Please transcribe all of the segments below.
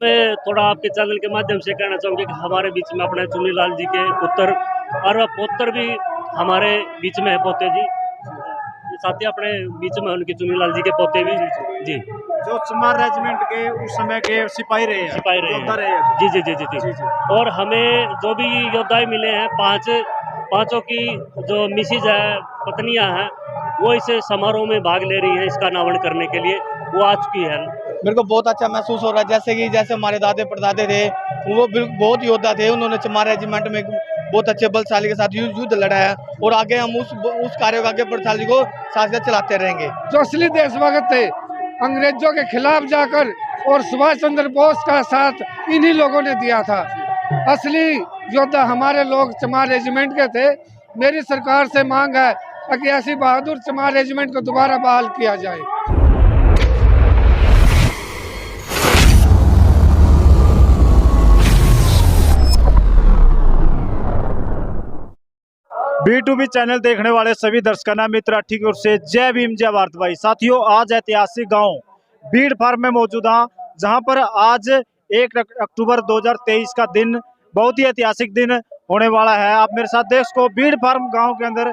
मैं थोड़ा आपके चैनल के माध्यम से कहना चाहूँगी कि हमारे बीच में अपने चुन्नीलाल जी के पुत्र और पौत्र भी हमारे बीच में है, पोते जी साथी अपने बीच में उनके चुन्नीलाल जी के पोते भी जी जो चमार रेजिमेंट के उस समय के सिपाही रहे हैं। जी जी जी जी जी और हमें जो भी योद्धा मिले हैं पांचों की जो मिसिज है, पत्नियां हैं, वो इस समारोह में भाग ले रही है। इसका अनावरण करने के लिए वो आ चुकी है। मेरे को बहुत अच्छा महसूस हो रहा है, जैसे हमारे दादे परदादे थे, वो बहुत योद्धा थे। उन्होंने चमार रेजिमेंट में बहुत अच्छे बलशाली के साथ युद्ध लड़ा है और आगे हम उस कार्य को आगे बलशाली को साथ चलाते रहेंगे। जो असली देशभक्त थे, अंग्रेजों के खिलाफ जाकर और सुभाष चंद्र बोस का साथ इन्हीं लोगों ने दिया था। असली योद्धा हमारे लोग चमार रेजिमेंट के थे। मेरी सरकार से मांग है कि ऐसी बहादुर चमार रेजिमेंट को दोबारा बहाल किया जाए। B2B चैनल देखने वाले सभी दर्शकों ना मित्र की ओर से जय भीम जय भारत भाई। साथियों, आज ऐतिहासिक गांव बीड़ फार्म में मौजूद हैं, जहां पर आज 1 अक्टूबर 2023 का दिन बहुत ही ऐतिहासिक दिन होने वाला है। आप मेरे साथ देख सको, बीड़ फार्म गांव के अंदर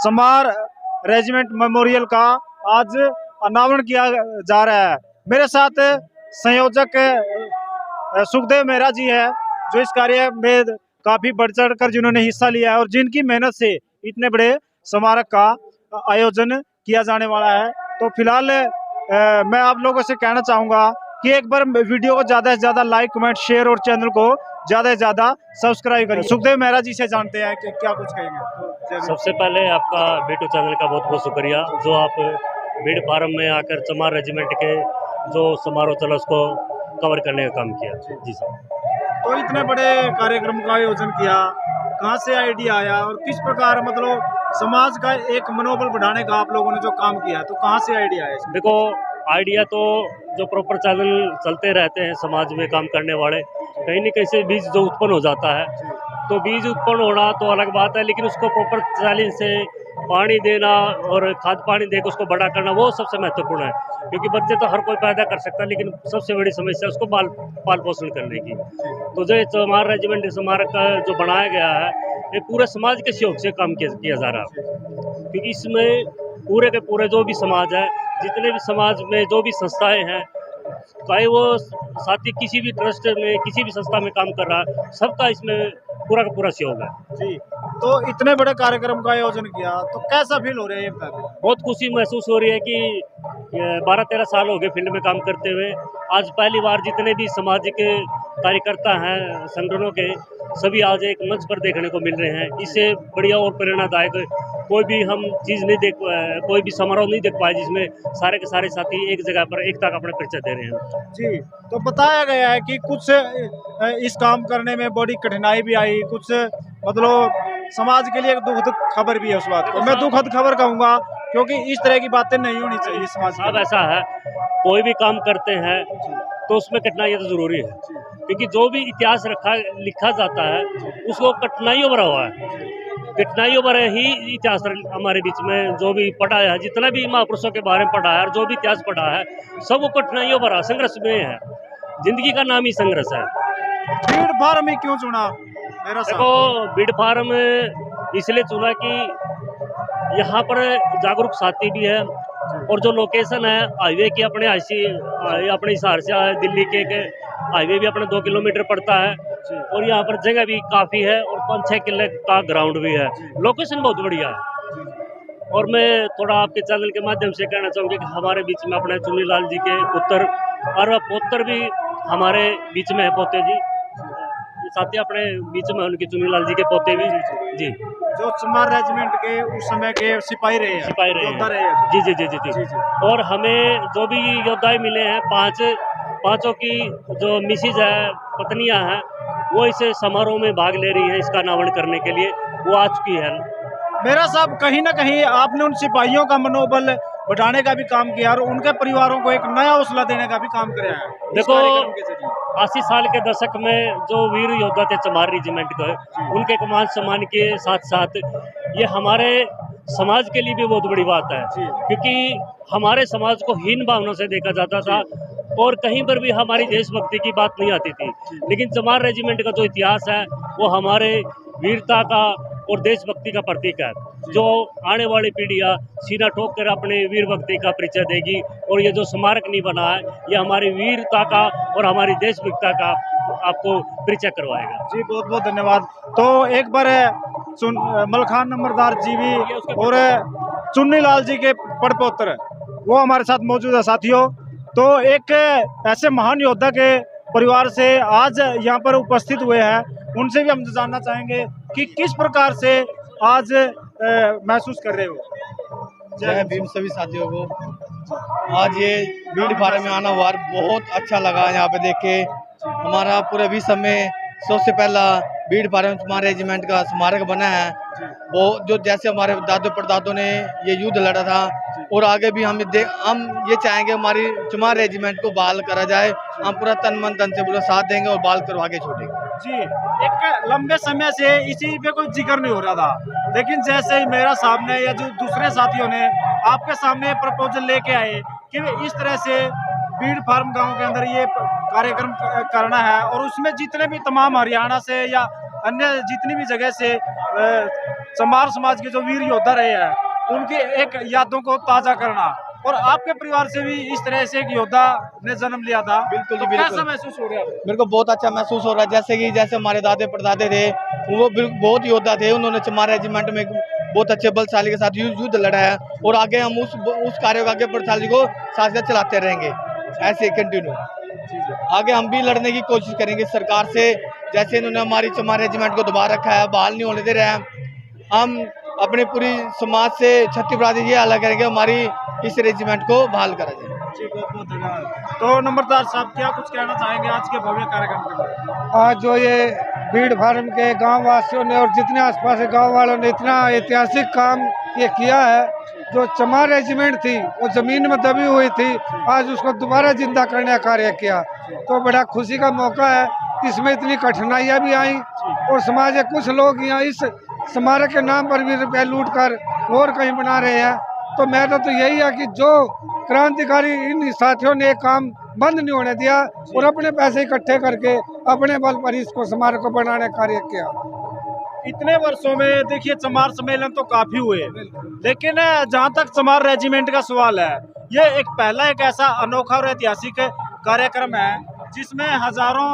चमार रेजिमेंट मेमोरियल का आज अनावरण किया जा रहा है। मेरे साथ संयोजक सुखदेव मेहरा जी है, जो इस कार्य में काफी बढ़ चढ़ कर जिन्होंने हिस्सा लिया है और जिनकी मेहनत से इतने बड़े स्मारक का आयोजन किया जाने वाला है। तो फिलहाल मैं आप लोगों से कहना चाहूंगा कि एक बार वीडियो को ज्यादा से ज्यादा लाइक, कमेंट, शेयर और चैनल को ज्यादा से ज्यादा सब्सक्राइब करिए। सुखदेव मेहरा जी से जानते हैं कि क्या कुछ कहेंगे। सबसे पहले आपका B2 चैनल का बहुत बहुत शुक्रिया, जो आप बीड़ फार्म में आकर चमार रेजिमेंट के जो समारोह चला उसको कवर करने का काम किया। जी सर। तो इतने बड़े कार्यक्रम का आयोजन किया, कहाँ से आइडिया आया और किस प्रकार मतलब समाज का एक मनोबल बढ़ाने का आप लोगों ने जो काम किया, तो कहाँ से आइडिया आया? देखो, आइडिया तो जो प्रॉपर चैनल चलते रहते हैं समाज में काम करने वाले, कहीं न कहीं से बीज जो उत्पन्न हो जाता है, तो बीज उत्पन्न होना तो अलग बात है, लेकिन उसको प्रॉपर चैनल से पानी देना और खाद पानी देकर उसको बड़ा करना वो सबसे महत्वपूर्ण है। क्योंकि बच्चे तो हर कोई पैदा कर सकता है, लेकिन सबसे बड़ी समस्या उसको पाल पोषण करने की। तो जो चमार रेजिमेंट स्मारक का जो बनाया गया है, ये पूरे समाज के सहयोग से काम किया जा रहा है। क्योंकि इसमें पूरे के पूरे जो भी समाज है, जितने भी समाज में जो भी संस्थाएं हैं, चाहे वो साथी किसी भी ट्रस्ट में, किसी भी संस्था में काम कर रहा है, सबका इसमें पूरा का पूरा सहयोग है। जी, तो इतने बड़े कार्यक्रम का आयोजन किया, तो कैसा फील हो रहा है? बहुत खुशी महसूस हो रही है कि 12-13 साल हो गए फील्ड में काम करते हुए। आज पहली बार जितने भी सामाजिक कार्यकर्ता हैं संगठनों के, सभी आज एक मंच पर देखने को मिल रहे हैं। इससे बढ़िया और प्रेरणादायक कोई भी हम चीज़ नहीं कोई भी समारोह नहीं देख पाए जिसमें सारे के सारे साथी एक जगह पर एकता का अपना परिचय दे रहे हैं। जी, तो बताया गया है कि कुछ इस काम करने में बड़ी कठिनाई भी आई, कुछ मतलब समाज के लिए एक दुखद खबर भी है। उस बात को मैं दुखद खबर कहूँगा, क्योंकि इस तरह की बातें नहीं होनी चाहिए समाज में। अब ऐसा है, कोई भी काम करते हैं तो उसमें कठिनाइयाँ तो जरूरी है, क्योंकि जो भी इतिहास लिखा जाता है उसको कठिनाइयों भरा हुआ है। कठिनाइयों भरा ही इतिहास हमारे बीच में जो भी पढ़ा है, जितना भी महापुरुषों के बारे में पढ़ा है और जो भी इतिहास पढ़ा है, सब वो कठिनाइयों भरा संघर्ष में है। जिंदगी का नाम ही संघर्ष है। बीड़ फार्म ही क्यों चुना? देखो, बीड़ फार्म इसलिए चुना कि यहाँ पर जागरूक साथी भी है और जो लोकेशन है हाईवे की, अपने हिसार से दिल्ली के हाईवे भी अपने 2 किलोमीटर पड़ता है और यहाँ पर जगह भी काफ़ी है और 5-6 किले का ग्राउंड भी है। लोकेशन बहुत बढ़िया है। और मैं थोड़ा आपके चैनल के माध्यम से कहना चाहूँगी कि हमारे बीच में अपने चुन्नीलाल जी के पुत्र और पौत्र भी हमारे बीच में है, पोते जी साथी अपने बीच में उनके चुन्नीलाल जी के पोते भी जी जो चमार रेजिमेंट के उस समय के सिपाही रहे हैं। जी जी जी जी जी और हमें जो भी योद्धा मिले हैं, पांचों की जो मिसिज है, पत्नियां हैं, वो इस समारोह में भाग ले रही है। इसका अनावरण करने के लिए वो आ चुकी है। मेरा साहब, कहीं ना कहीं आपने उन सिपाहियों का मनोबल बढ़ाने का भी काम किया और उनके परिवारों को एक नया हौसला देने का भी काम किया है। देखो, 80 साल के दशक में जो वीर योद्धा थे चमार रेजिमेंट के, उनके मान सम्मान के साथ साथ ये हमारे समाज के लिए भी बहुत बड़ी बात है, क्योंकि हमारे समाज को हीन भावना से देखा जाता था। और कहीं पर भी हमारी देशभक्ति की बात नहीं आती थी। लेकिन चमार रेजिमेंट का जो इतिहास है वो हमारे वीरता का और देशभक्ति का प्रतीक है, जो आने वाली पीढ़ियाँ सीना ठोक कर अपने वीर भक्ति का परिचय देगी। और ये जो स्मारक नहीं बना है ये हमारी वीरता का और हमारी देशभक्ति का आपको परिचय करवाएगा। जी बहुत बहुत धन्यवाद। तो एक बार मलखान नंबरदार जी भी और चुन्नी लाल जी के पड़पोत्र वो हमारे साथ मौजूद है साथियों। तो एक ऐसे महान योद्धा के परिवार से आज यहाँ पर उपस्थित हुए हैं, उनसे भी हम जानना चाहेंगे कि किस प्रकार से आज महसूस कर रहे हो। जय भीम सभी साथियों को। आज ये भीड़ भाड़ में आना हुआ बहुत अच्छा लगा। यहाँ पे देख के हमारा पूरे विश्व में सबसे पहला भीड़ भाड़ में चमार रेजिमेंट का स्मारक बना है, वो जो जैसे हमारे दादो परदादों ने ये युद्ध लड़ा था। और आगे भी हम ये चाहेंगे हमारी चमार रेजिमेंट को बहाल करा जाए। हम पूरा तन मन धन से पूरा साथ देंगे और बहाल करवा के छोड़ेंगे। जी एक लंबे समय से इसी पे कोई जिक्र नहीं हो रहा था, लेकिन जैसे ही मेरा सामने या जो दूसरे साथियों ने आपके सामने प्रपोजल लेके आए कि इस तरह से बीड़ फार्म गांव के अंदर ये कार्यक्रम करना है और उसमें जितने भी तमाम हरियाणा से या अन्य जितनी भी जगह से चमार समाज के जो वीर योद्धा रहे हैं उनकी एक यादों को ताजा करना, और आपके परिवार से भी इस तरह से एक योद्धा ने जन्म लिया था। बिल्कुल जी, तो बिल्कुल। कैसा महसूस हो रहा है? मेरे को बहुत अच्छा महसूस हो रहा है। जैसे हमारे दादे परदादे थे वो बहुत योद्धा थे, उन्होंने चमार रेजिमेंट में बहुत अच्छे बलशाली के साथ युद्ध लड़ा है। और आगे हम उस कार्य को आगे बलशाली को साथ साथ चलाते रहेंगे ऐसे कंटिन्यू। आगे हम भी लड़ने की कोशिश करेंगे सरकार से, जैसे इन्होंने हमारी चमार रेजिमेंट को दबा रखा है, बहाल नहीं होने दे रहे हैं। हम अपनी पूरी समाज से छत्तीसगढ़ ये अलग करेंगे हमारी इस रेजिमेंट को बहाल करा जाए। जी बहुत बहुत धन्यवाद। तो नंबरदार साहब क्या कुछ कहना चाहेंगे आज के भव्य कार्यक्रम के बारे में? आज जो ये भीड़ फार्म के गांव वासियों ने और जितने आसपास के गांव वालों ने इतना ऐतिहासिक काम ये किया है, जो चमार रेजिमेंट थी वो जमीन में दबी हुई थी, आज उसको दोबारा जिंदा करने का कार्य किया, तो बड़ा खुशी का मौका है। इसमें इतनी कठिनाइयाँ भी आई और समाज के कुछ लोग यहाँ इस स्मारक के नाम पर भी रुपये लूट कर और कहीं बना रहे हैं। तो मेरा तो यही है कि जो क्रांतिकारी इन साथियों ने काम बंद नहीं होने दिया और अपने पैसे इकट्ठे करके अपने बल पर इसको स्मारक को बनाने का कार्य किया। इतने वर्षों में देखिए चमार सम्मेलन तो काफी हुए, लेकिन जहां तक चमार रेजिमेंट का सवाल है, ये एक ऐसा अनोखा और ऐतिहासिक कार्यक्रम है जिसमें हजारों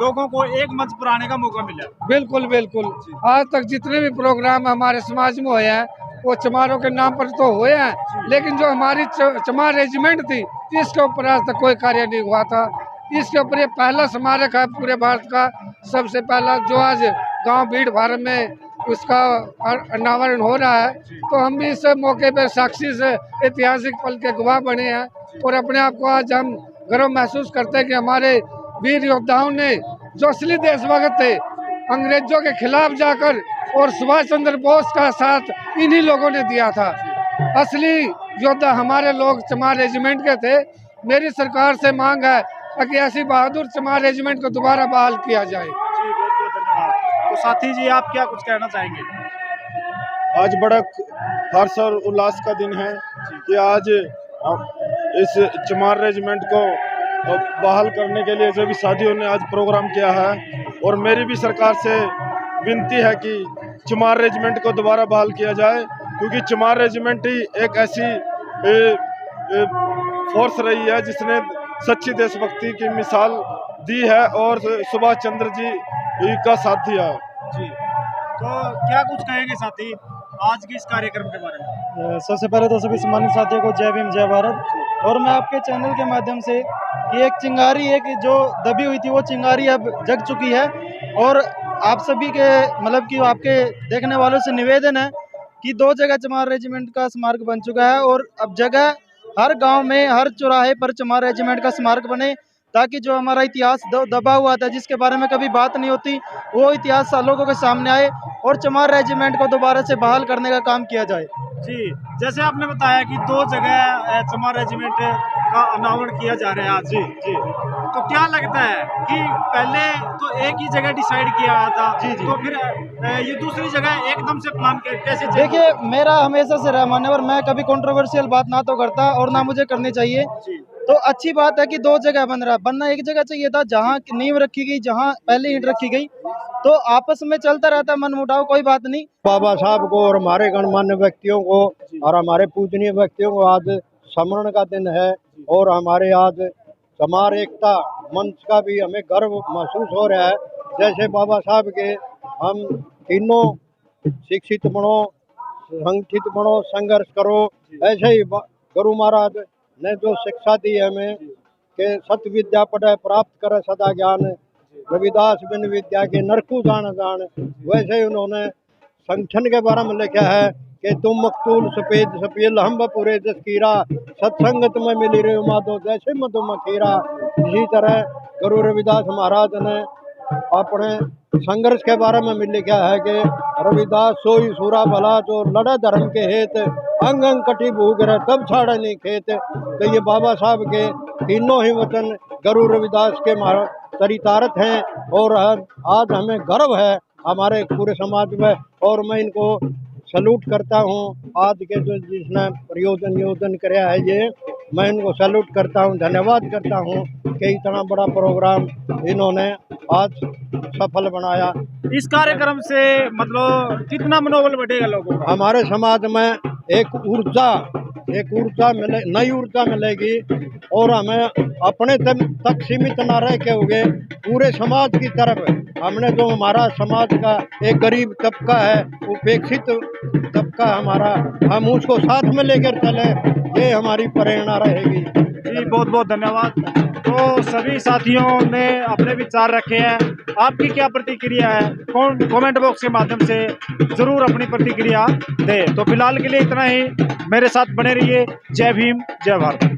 लोगों को एक मंच पर आने का मौका मिला। बिल्कुल बिल्कुल। आज तक जितने भी प्रोग्राम हमारे समाज में हुए हैं वो चमारों के नाम पर तो हुए हैं, लेकिन जो हमारी चमार रेजिमेंट थी इसके ऊपर आज तक कोई कार्य नहीं हुआ था। इसके ऊपर ये पहला स्मारक है पूरे भारत का, सबसे पहला, जो आज गांव भीड़ फार्म में उसका अनावरण हो रहा है। तो हम भी इस मौके पर साक्षी से ऐतिहासिक पल के गवाह बने हैं और अपने आप को आज हम गर्व महसूस करते हैं कि हमारे वीर योद्धाओं ने जो असली देशभक्त थे, अंग्रेजों के खिलाफ जाकर और सुभाष चंद्र बोस का साथ इन्हीं लोगों ने दिया था। असली योद्धा हमारे लोग चमार रेजिमेंट के थे। मेरी सरकार से मांग है कि ऐसी बहादुर चमार रेजिमेंट को दोबारा बहाल किया जाए। जी बहुत बहुत धन्यवाद। तो साथी जी आप क्या कुछ कहना चाहेंगे? आज बड़ा हर्ष और उल्लास का दिन है कि आज इस चमार रेजिमेंट को बहाल करने के लिए सभी साथियों ने आज प्रोग्राम किया है। और मेरी भी सरकार से विनती है कि चमार रेजिमेंट को दोबारा बहाल किया जाए, क्योंकि चमार रेजिमेंट ही एक ऐसी फोर्स रही है जिसने सच्ची देशभक्ति की मिसाल दी है और सुभाष चंद्र जी का साथ दिया है। जी तो क्या कुछ कहेंगे साथी आज के इस कार्यक्रम के बारे में? सबसे पहले तो सभी सम्मानित साथियों को जय भीम जय भारत। और मैं आपके चैनल के माध्यम से कि एक चिंगारी है कि जो दबी हुई थी वो चिंगारी अब जग चुकी है, और आप सभी के मतलब कि आपके देखने वालों से निवेदन है कि 2 जगह चमार रेजिमेंट का स्मारक बन चुका है और अब जगह हर गांव में हर चौराहे पर चमार रेजिमेंट का स्मारक बने, ताकि जो हमारा इतिहास दबा हुआ था जिसके बारे में कभी बात नहीं होती वो इतिहास लोगों के सामने आए और चमार रेजिमेंट को दोबारा से बहाल करने का काम किया जाए। जी जैसे आपने बताया कि 2 जगह चमार रेजिमेंट का अनावरण किया जा रहा है आज। जी जी तो क्या लगता है कि पहले तो एक ही जगह डिसाइड किया था, जी तो फिर ये दूसरी जगह एकदम से प्लान कैसे? देखिए मेरा हमेशा से रहा मान्यवर, मैं कभी कंट्रोवर्शियल बात ना तो करता और ना मुझे करनी चाहिए। तो अच्छी बात है कि 2 जगह बन रहा है, बनना एक जगह चाहिए था जहाँ नींव रखी गई, जहाँ पहले ईंट रखी गई। तो आपस में चलता रहता है मनमुटाव, कोई बात नहीं। बाबा साहब को और हमारे गणमान्य व्यक्तियों को और हमारे पूजनीय व्यक्तियों को आज स्मरण का दिन है, और हमारे आज चमार एकता मंच का भी हमें गर्व महसूस हो रहा है। जैसे बाबा साहब के हम तीनों शिक्षित बनो, संगठित बनो, संघर्ष करो, ऐसे ही गुरु महाराज ने जो शिक्षा दी है हमें कि सत विद्या पढ़े प्राप्त करे सदा ज्ञान, रविदास बिन विद्या के नरकू जान जान, वैसे ही उन्होंने संगठन के बारे में लिखा है कि तुम मकतूल सफेद सफेद हम पूरे जसकीरा, सत्संगत में मिली रे माधो जैसे मधुमखीरा। इसी तरह गुरु रविदास महाराज ने अपने संघर्ष के बारे में भी लिखा है कि रविदास सोई सूरा भला जो लड़ा धर्म के हेत, अंग अंग कटी भूख रहे तब छाड़ा नहीं खेत। तो ये बाबा साहब के तीनों ही वचन गुरु रविदास के चरितार्थ हैं, और आज हमें गर्व है हमारे पूरे समाज में, और मैं इनको सैल्यूट करता हूँ। आज के जो जिसने प्रयोजन योजन कराया है ये, मैं इनको सैल्यूट करता हूँ, धन्यवाद करता हूँ कि इतना बड़ा प्रोग्राम इन्होंने आज सफल बनाया। इस कार्यक्रम से मतलब कितना मनोबल बढ़ेगा लोगों का? हमारे समाज में एक ऊर्जा मिले, नई ऊर्जा मिलेगी, और हमें अपने तक सीमित न रह के हुए पूरे समाज की तरफ, हमने जो हमारा समाज का एक गरीब तबका है, उपेक्षित तबका हमारा, हम उसको साथ में लेकर चले, ये हमारी प्रेरणा रहेगी। जी बहुत बहुत धन्यवाद। तो सभी साथियों ने अपने विचार रखे हैं, आपकी क्या प्रतिक्रिया है कमेंट बॉक्स के माध्यम से जरूर अपनी प्रतिक्रिया दें। तो फिलहाल के लिए इतना ही, मेरे साथ बने रहिए। जय भीम, जय भारत।